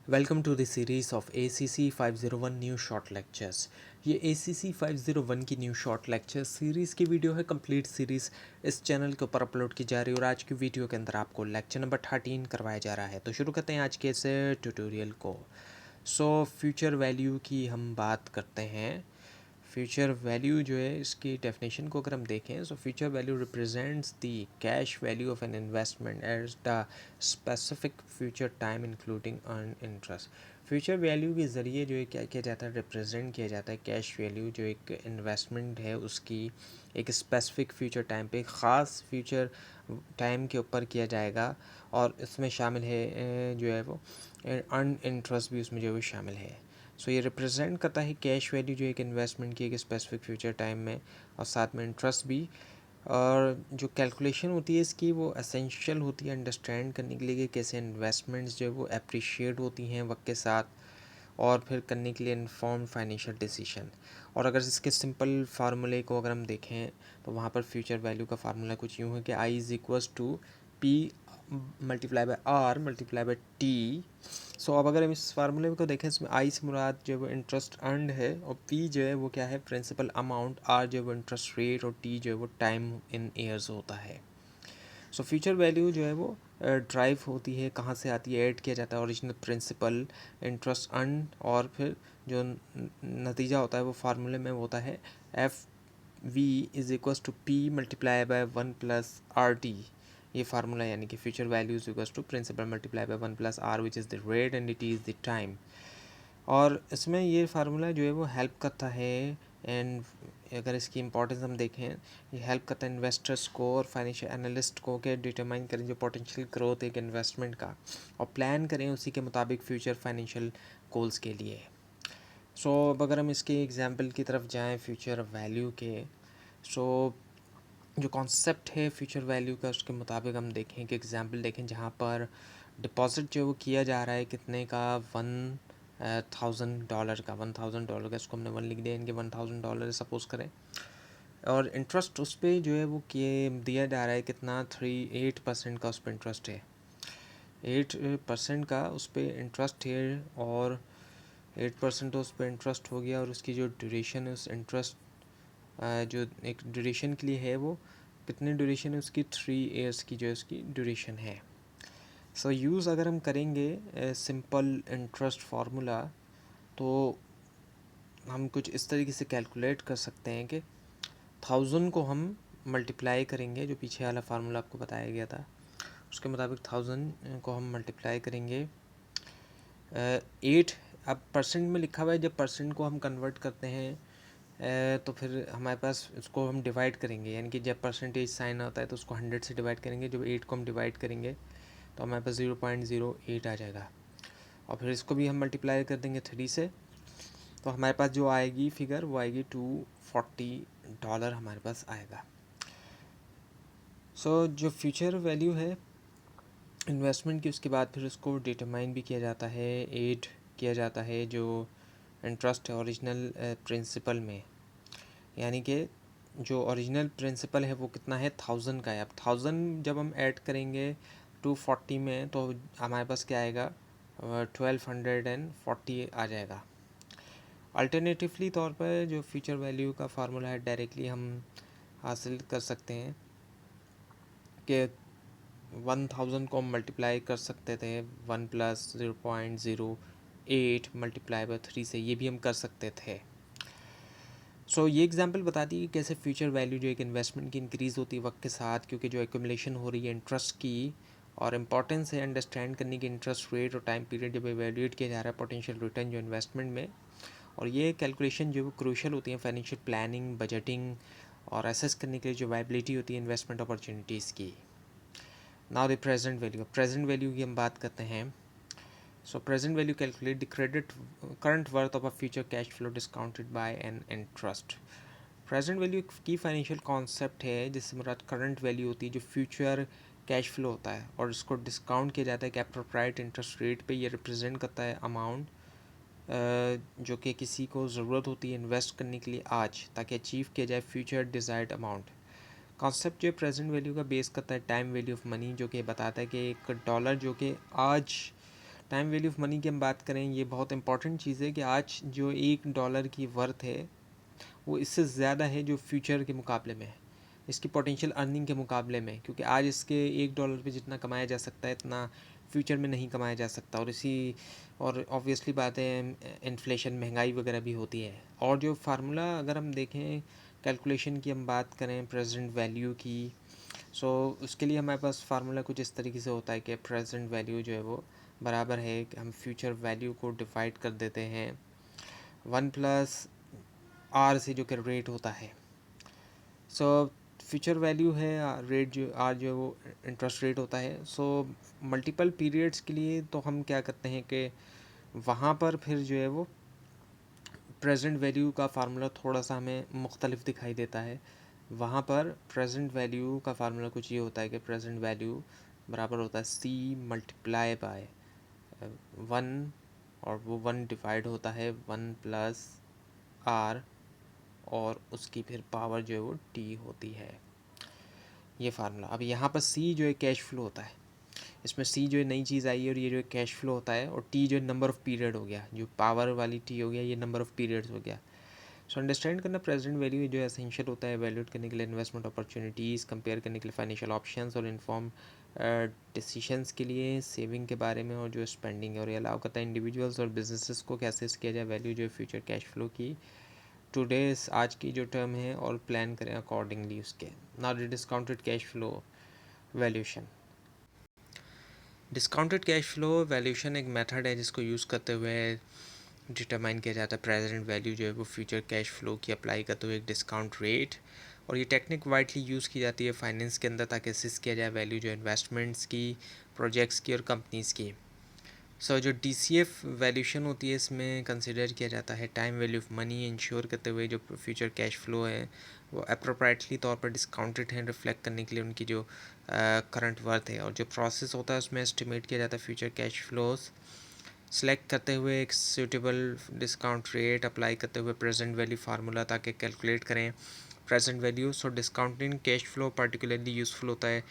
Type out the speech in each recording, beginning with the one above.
Welcome to the series of ACC 501 new short lectures. ये ACC 501 की new short lecture series की video है। Complete series इस channel के ऊपर अपलोड की जा रही है और आज की वीडियो के अंदर आपको लेक्चर नंबर 13 करवाया जा रहा है। तो शुरू करते हैं आज के इस ट्यूटोरियल को। फ्यूचर वैल्यू की हम बात करते हैं। फ्यूचर वैल्यू जो है, इसकी डेफिनेशन को अगर हम देखें, future value represents the cash value of an investment as the specific future time including earn interest. Future value के ज़रिए जो है क्या किया जाता है, रिप्रेजेंट किया जाता है कैश वैल्यू जो एक इन्वेस्टमेंट है उसकी एक स्पेसिफिक फ्यूचर टाइम पे, ख़ास फ्यूचर टाइम के ऊपर किया जाएगा। और इसमें शामिल है जो है वो अर्न इंटरेस्ट भी उसमें जो है वो शामिल है। ये रिप्रेजेंट करता है कैश वैल्यू जो एक इन्वेस्टमेंट की एक स्पेसिफिक फ्यूचर टाइम में, और साथ में इंटरेस्ट भी। और जो कैलकुलेशन होती है इसकी, वो एसेंशियल होती है अंडरस्टैंड करने के लिए कि कैसे इन्वेस्टमेंट्स जो है वो अप्रिशिएट होती हैं वक्त के साथ, और फिर करने के लिए इन्फॉर्म फाइनेंशियल डिसीजन। और अगर इसके सिंपल फार्मूले को अगर हम देखें तो वहाँ पर फ्यूचर वैल्यू का फार्मूला कुछ यूँ है कि I is equals to P multiply by R multiply by T. अब अगर हम इस फार्मूले को देखें, इसमें आई से मुराद जो है वो इंटरेस्ट अर्नड है, और पी जो है वो क्या है, प्रिंसिपल अमाउंट, आर जो है वो इंटरेस्ट रेट, और टी जो है वो टाइम इन ईयर्स होता है। फ्यूचर वैल्यू जो है वो ड्राइव होती है, कहाँ से आती है, ऐड किया जाता है ओरिजिनल प्रिंसिपल, इंटरेस्ट अर्न, और फिर जो नतीजा होता है वो फार्मूले में होता है F V is equals to P multiply by 1 plus R T. ये फार्मूला यानी कि future value is equals to principal multiply by 1 plus R which is the rate and it is the time. और इसमें ये formula जो है वो help करता है। एंड अगर इसकी इंपॉर्टेंस हम देखें, ये हेल्प करता है इन्वेस्टर्स को और फाइनेंशियल एनालिस्ट को कि डिटरमाइन करें जो पोटेंशियल ग्रोथ एक इन्वेस्टमेंट का, और प्लान करें उसी के मुताबिक फ्यूचर फाइनेंशियल गोल्स के लिए। अब अगर हम इसके एग्जांपल की तरफ जाएं फ्यूचर वैल्यू के, जो कॉन्सेप्ट है फ्यूचर वैल्यू का, उसके मुताबिक हम देखें कि एग्जांपल देखें जहाँ पर डिपॉजिट जो वो किया जा रहा है कितने का, $1,000 का, $1,000 का, इसको हमने 1 लिख दिया, इनके $1,000 सपोज़ करें। और इंटरेस्ट उस पर जो है वो किए दिया जा रहा है कितना, 8% का उस पर इंटरेस्ट है, 8% का उस पर इंटरेस्ट है। और 8% तो उस पर इंटरेस्ट हो गया, और उसकी जो ड्यूरेशन है उस इंटरेस्ट जो एक ड्यूरेशन के लिए है, वो कितनी ड्यूरेशन है उसकी, 3 ईयर्स की जो उसकी ड्यूरेशन है। यूज़ अगर हम करेंगे सिंपल इंटरेस्ट फार्मूला, तो हम कुछ इस तरीके से कैलकुलेट कर सकते हैं कि 1000 को हम मल्टीप्लाई करेंगे, जो पीछे वाला फार्मूला आपको बताया गया था उसके मुताबिक 1000 को हम मल्टीप्लाई करेंगे 8। अब परसेंट में लिखा हुआ है, जब परसेंट को हम कन्वर्ट करते हैं तो फिर हमारे पास उसको हम डिवाइड करेंगे, यानी कि जब परसेंटेज साइन होता है तो उसको 100 से डिवाइड करेंगे, जब 8 को हम डिवाइड करेंगे तो हमारे पास 0.08 आ जाएगा। और फिर इसको भी हम मल्टीप्लाई कर देंगे 3 से, तो हमारे पास जो आएगी फिगर वो आएगी $240 हमारे पास आएगा। जो फ्यूचर वैल्यू है इन्वेस्टमेंट की, उसके बाद फिर उसको डिटरमाइन भी किया जाता है, एड किया जाता है जो इंटरेस्ट है ओरिजिनल प्रिंसिपल में, यानी कि जो ओरिजिनल प्रिंसिपल है वो कितना है, 1000 का है। अब 1000 जब हम ऐड करेंगे 240 में तो हमारे पास क्या आएगा, 1240 आ जाएगा। अल्टरनेटिवली तौर पर जो फ्यूचर वैल्यू का फार्मूला है, डायरेक्टली हम हासिल कर सकते हैं कि 1000 को हम मल्टीप्लाई कर सकते थे 1 प्लस 0.08 मल्टीप्लाई बाय 3 से, ये भी हम कर सकते थे। ये एग्जांपल बताती है कि कैसे फ्यूचर वैल्यू जो एक इन्वेस्टमेंट की इंक्रीज़ होती है वक्त के साथ, क्योंकि जो एक्यूमुलेशन हो रही है इंटरेस्ट की, और इम्पॉर्टेंस है अंडरस्टैंड करने की इंटरेस्ट रेट और टाइम पीरियड जब एवेल्यूएट किया जा रहा है पोटेंशियल रिटर्न जो इन्वेस्टमेंट में। और ये कैलकुलेशन जो क्रूशल होती है फाइनेंशियल प्लानिंग, बजटिंग, और एसेस करने के लिए जो वायबिलिटी होती है इन्वेस्टमेंट अपॉर्चुनिटीज़ की। नाउ द प्रेजेंट वैल्यू की हम बात करते हैं। Present value calculate the current worth of a future cash flow discounted by an interest. Present value की फाइनेंशियल कॉन्सेप्ट है जिससे मुराद करंट वैल्यू होती है जो फ्यूचर कैश फ्लो होता है, और इसको डिस्काउंट किया जाता है कि अप्रोप्राइट इंटरेस्ट रेट पे। ये रिप्रेजेंट करता है अमाउंट जो कि किसी को ज़रूरत होती है इन्वेस्ट करने के लिए आज, ताकि अचीव किया जाए फ्यूचर डिज़ायर्ड अमाउंट। कॉन्सेप्ट जो प्रेजेंट वैल्यू का बेस करता है टाइम वैल्यू ऑफ मनी, जो कि बताता है कि $1 जो कि आज टाइम वैल्यू ऑफ मनी की हम बात करें, ये बहुत इंपॉर्टेंट चीज़ है कि आज जो $1 की वर्थ है वो इससे ज़्यादा है जो फ्यूचर के मुकाबले में है, इसकी पोटेंशियल अर्निंग के मुकाबले में, क्योंकि आज इसके $1 पे जितना कमाया जा सकता है इतना फ्यूचर में नहीं कमाया जा सकता। और ऑब्वियसली बात है, इन्फ्लेशन, महंगाई वगैरह भी होती है। और जो फार्मूला अगर हम देखें, कैलकुलेशन की हम बात करें प्रेजेंट वैल्यू की, सो उसके लिए हमारे पास फार्मूला कुछ इस तरीके से होता है कि प्रेजेंट वैल्यू जो है वो बराबर है कि हम फ्यूचर वैल्यू को डिवाइड कर देते हैं 1+R से, जो कि रेट होता है। सो फ्यूचर वैल्यू है रेट, जो आर जो है वो इंटरेस्ट रेट होता है। सो मल्टीपल पीरियड्स के लिए तो हम क्या करते हैं कि वहाँ पर फिर जो है वो प्रेजेंट वैल्यू का फार्मूला थोड़ा सा हमें मुख्तलिफ दिखाई देता है। वहाँ पर प्रेजेंट वैल्यू का फार्मूला कुछ ये होता है कि प्रेजेंट वैल्यू बराबर होता है C×1, और वो 1 डिवाइड होता है 1+R, और उसकी फिर पावर जो है वो T होती है, ये फार्मूला। अब यहाँ पर C जो है कैश फ्लो होता है, इसमें C जो है नई चीज़ आई है, और ये जो है कैश फ्लो होता है, और T जो है नंबर ऑफ़ पीरियड हो गया, जो पावर वाली T हो गया, ये नंबर ऑफ़ पीरियड्स हो गया। सो अंडरस्टैंड करना प्रेजेंट वैल्यू जो है एसेंशियल होता है वैल्यूट करने के लिए, इन्वेस्टमेंट अपॉर्चुनिटीज़ कंपेयर करने के लिए, फाइनेंशियल ऑप्शंस और इन्फॉर्म डिसीशंस के लिए, सेविंग के बारे में, और जो स्पेंडिंग है। और ये अलाउ करता है इंडिविजुअल्स और बिजनेसेस को कैसे किया जाए वैल्यू जो है फ्यूचर कैश फ्लो की, टुडेस आज की जो टर्म है, और प्लान करें अकॉर्डिंगली उसके। Now the discounted cash flow valuation. Discounted cash flow valuation एक मेथड है जिसको यूज़ करते हुए डिटरमाइन किया जाता है प्रेजेंट वैल्यू जो है वो फ्यूचर कैश फ्लो की अप्लाई करते हुए एक डिस्काउंट रेट। और ये टेक्निक वाइडली यूज़ की जाती है फाइनेंस के अंदर, ताकि असिस्ट किया जाए वैल्यू जो इन्वेस्टमेंट्स की, प्रोजेक्ट्स की और कंपनीज़ की। सो जो DCF वैल्यूशन होती है, इसमें कंसिडर किया जाता है time value of money ensure करते हुए जो फ्यूचर कैश फ्लो है वो अप्रोप्रिएटली तौर पर डिस्काउंटेड है, रिफ्लेक्ट करने के लिए उनकी जो करंट वर्थ है। और जो प्रोसेस होता है उसमें एस्टिमेट किया जाता है फ्यूचर कैश फ्लोज सेलेक्ट करते हुए एक सूटेबल डिस्काउंट रेट अप्लाई करते हुए प्रेजेंट वैल्यू फार्मूला, ताकि कैलकुलेट करें present value. So discounting cash flow particularly useful होता है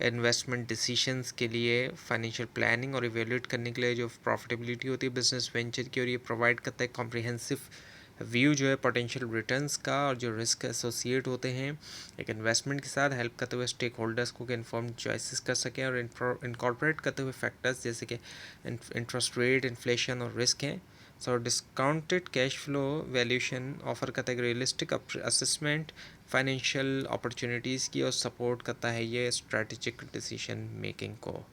इन्वेस्टमेंट डिसीशंस के लिए, फाइनेंशियल प्लानिंग और इवेल्यूएट करने के लिए जो प्रॉफिटेबिलिटी होती है बिजनेस वेंचर की। और ये प्रोवाइड करता है कॉम्प्रिहेंसिव व्यू जो है पोटेंशियल रिटर्न्स का, और जो रिस्क एसोसिएट होते हैं एक इन्वेस्टमेंट के साथ, हेल्प करते हुए स्टेक होल्डर्स को इन्फॉर्म चॉइसेस कर सकें, और इनकॉर्पोरेट करते हुए फैक्टर्स जैसे कि इंटरेस्ट रेट, इन्फ्लेशन और रिस्क हैं। So discounted cash flow valuation offer करता है रियलिस्टिक असेसमेंट फाइनेंशियल अपॉर्चुनिटीज़ की, और सपोर्ट करता है ये स्ट्रेटेजिक डिसीजन मेकिंग को।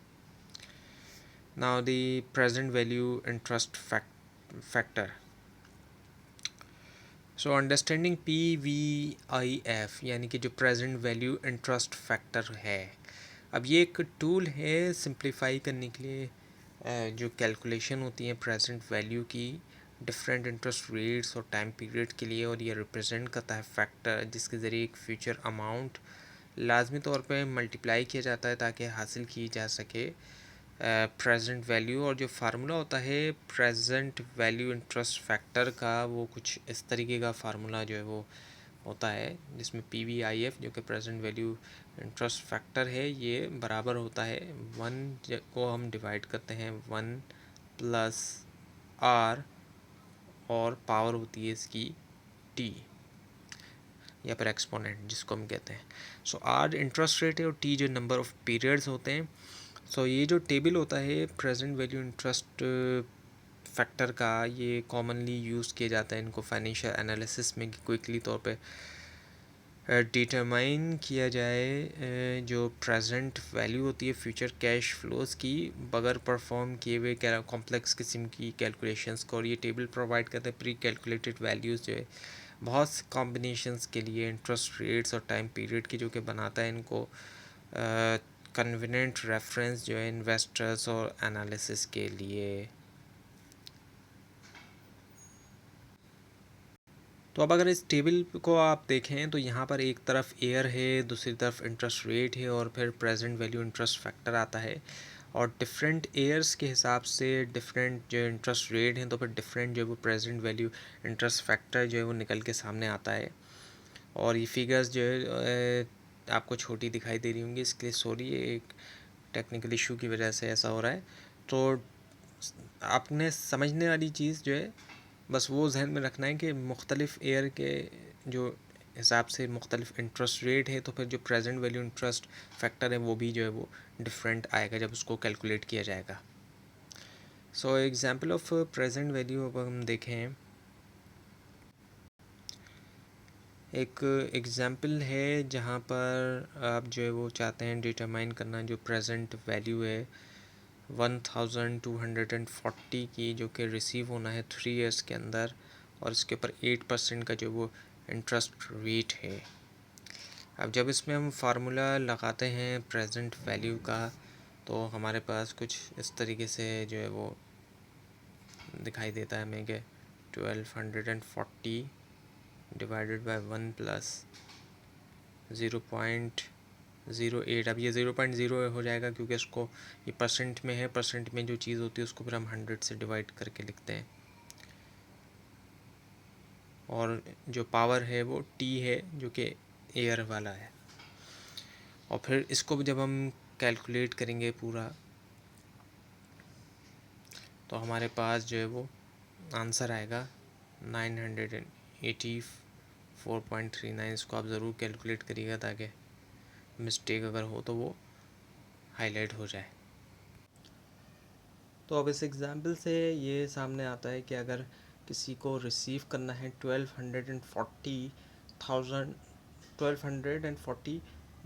Now the present value interest factor. So understanding PVIF यानी कि जो प्रेजेंट वैल्यू इंटरेस्ट फैक्टर है, अब ये एक टूल है सिंप्लीफाई करने के लिए जो कैलकुलेशन होती है प्रेजेंट वैल्यू की डिफरेंट इंटरेस्ट रेट्स और टाइम पीरियड के लिए, और ये रिप्रेजेंट करता है फैक्टर जिसके ज़रिए एक फ्यूचर अमाउंट लाजमी तौर पे मल्टीप्लाई किया जाता है ताकि हासिल की जा सके प्रेजेंट वैल्यू। और जो फार्मूला होता है प्रेजेंट वैल्यू इंटरेस्ट फैक्टर का, वो कुछ इस तरीके का फार्मूला जो है वो होता है, जिसमें PVIF जो कि प्रेजेंट वैल्यू इंटरेस्ट फैक्टर है, ये बराबर होता है 1 को हम डिवाइड करते हैं 1+R, और पावर होती है इसकी T, या फिर एक्सपोनेंट जिसको हम कहते हैं। सो R इंटरेस्ट रेट है, और T जो नंबर ऑफ़ पीरियड्स होते हैं। सो ये जो टेबल होता है प्रेजेंट वैल्यू इंटरेस्ट फैक्टर का, ये कॉमनली यूज़ किया जाता है इनको फाइनेंशियल एनालिसिस में, क्विकली तौर पे डिटरमाइन किया जाए जो प्रेजेंट वैल्यू होती है फ्यूचर कैश फ्लोज की बगैर परफॉर्म किए हुए कॉम्प्लेक्स किस्म की कैलकुलेशंस को। और ये टेबल प्रोवाइड करता है प्री कैलकुलेटेड वैल्यूज़ जो है बहुत से कॉम्बिनेशंस के लिए, इंटरेस्ट रेट्स और टाइम पीरियड की, जो कि बनाता है इनको कन्वीनियंट रेफरेंस जो है इन्वेस्टर्स और एनालिसिस के लिए। तो अब अगर इस टेबल को आप देखें तो यहाँ पर एक तरफ एयर है, दूसरी तरफ इंटरेस्ट रेट है, और फिर प्रेजेंट वैल्यू इंटरेस्ट फैक्टर आता है। और डिफरेंट एयर्स के हिसाब से डिफरेंट जो इंटरेस्ट रेट हैं, तो फिर डिफरेंट जो है वो प्रेजेंट वैल्यू इंटरेस्ट फैक्टर जो है वो निकल के सामने आता है। और ये फिगर्स जो है आपको छोटी दिखाई दे रही होंगी, इसके लिए सॉरी, एक टेक्निकल इशू की वजह से ऐसा हो रहा है। तो आपने समझने वाली चीज़ जो है बस वो जहन में रखना है कि मुख्तलिफ़ ईयर के जो हिसाब से मुख्तलिफ इंटरेस्ट रेट है, तो फिर जो प्रेजेंट वैल्यू इंटरेस्ट फैक्टर है वो भी जो है वो डिफरेंट आएगा जब उसको कैलकुलेट किया जाएगा। So example of present value अब हम देखें, एक एग्जांपल है जहाँ पर आप जो है वो चाहते हैं डिटरमाइन करना जो प्रेजेंट वैल्यू है 1240 की, जो कि रिसीव होना है 3 इयर्स के अंदर, और इसके ऊपर 8% का जो वो इंटरेस्ट रेट है। अब जब इसमें हम फार्मूला लगाते हैं प्रेजेंट वैल्यू का, तो हमारे पास कुछ इस तरीके से जो है वो दिखाई देता है हमें कि 1240 डिवाइडेड बाय 1 प्लस 0.08। अब ये 0.0 हो जाएगा क्योंकि इसको ये परसेंट में है, परसेंट में जो चीज़ होती है उसको फिर हम 100 से डिवाइड करके लिखते हैं, और जो पावर है वो टी है जो कि एयर वाला है। और फिर इसको जब हम कैलकुलेट करेंगे पूरा, तो हमारे पास जो है वो आंसर आएगा 984.39। इसको आप ज़रूर कैलकुलेट करिएगा ताकि मिस्टेक अगर हो तो वो हाईलाइट हो जाए। तो अब इस एग्ज़ाम्पल से ये सामने आता है कि अगर किसी को रिसीव करना है 1240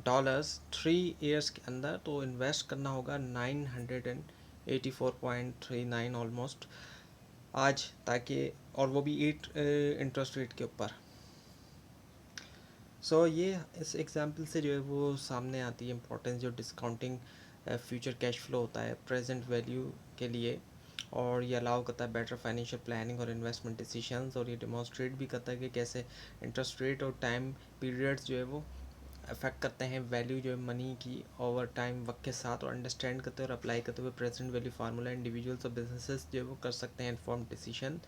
डॉलर्स 3 इयर्स के अंदर, तो इन्वेस्ट करना होगा 984.39 ऑलमोस्ट आज, ताकि और वो भी 8 इंटरेस्ट रेट के ऊपर। सो ये इस एग्जांपल से जो है वो सामने आती है इम्पोर्टेंस जो डिस्काउंटिंग फ्यूचर कैश फ्लो होता है प्रेजेंट वैल्यू के लिए, और ये अलाउ करता है बेटर फाइनेंशियल प्लानिंग और इन्वेस्टमेंट डिसीजंस, और ये डिमॉन्स्ट्रेट भी करता है कि कैसे इंटरेस्ट रेट और टाइम पीरियड्स जो है वो अफेक्ट करते हैं वैल्यू जो है मनी की ओवर टाइम वक्त के साथ, और अंडरस्टैंड करते हुए और अप्लाई करते हुए प्रेजेंट वैल्यू फार्मूला इंडिविजुअल्स और बिजनेसेस जो है वो कर सकते हैं इन्फॉर्म डिसीजन,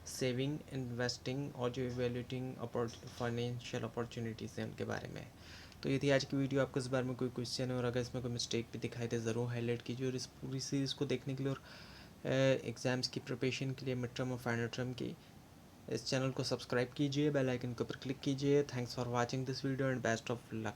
सेविंग, इन्वेस्टिंग और जो इवेल्यूटिंग फाइनेंशियल अपॉर्चुनिटीज़ हैं उनके बारे में। तो ये थी आज की वीडियो। आपको इस बारे में कोई क्वेश्चन है और अगर इसमें कोई मिस्टेक भी दिखाई दे ज़रूर हाईलाइट कीजिए, और इस पूरी सीरीज़ को देखने के लिए और एग्ज़ाम्स की प्रिपरेशन के लिए, मिड टर्म और फाइनल टर्म की, इस चैनल को सब्सक्राइब कीजिए, बेल आइकन के ऊपर क्लिक कीजिए। Thanks for watching this video and best of luck.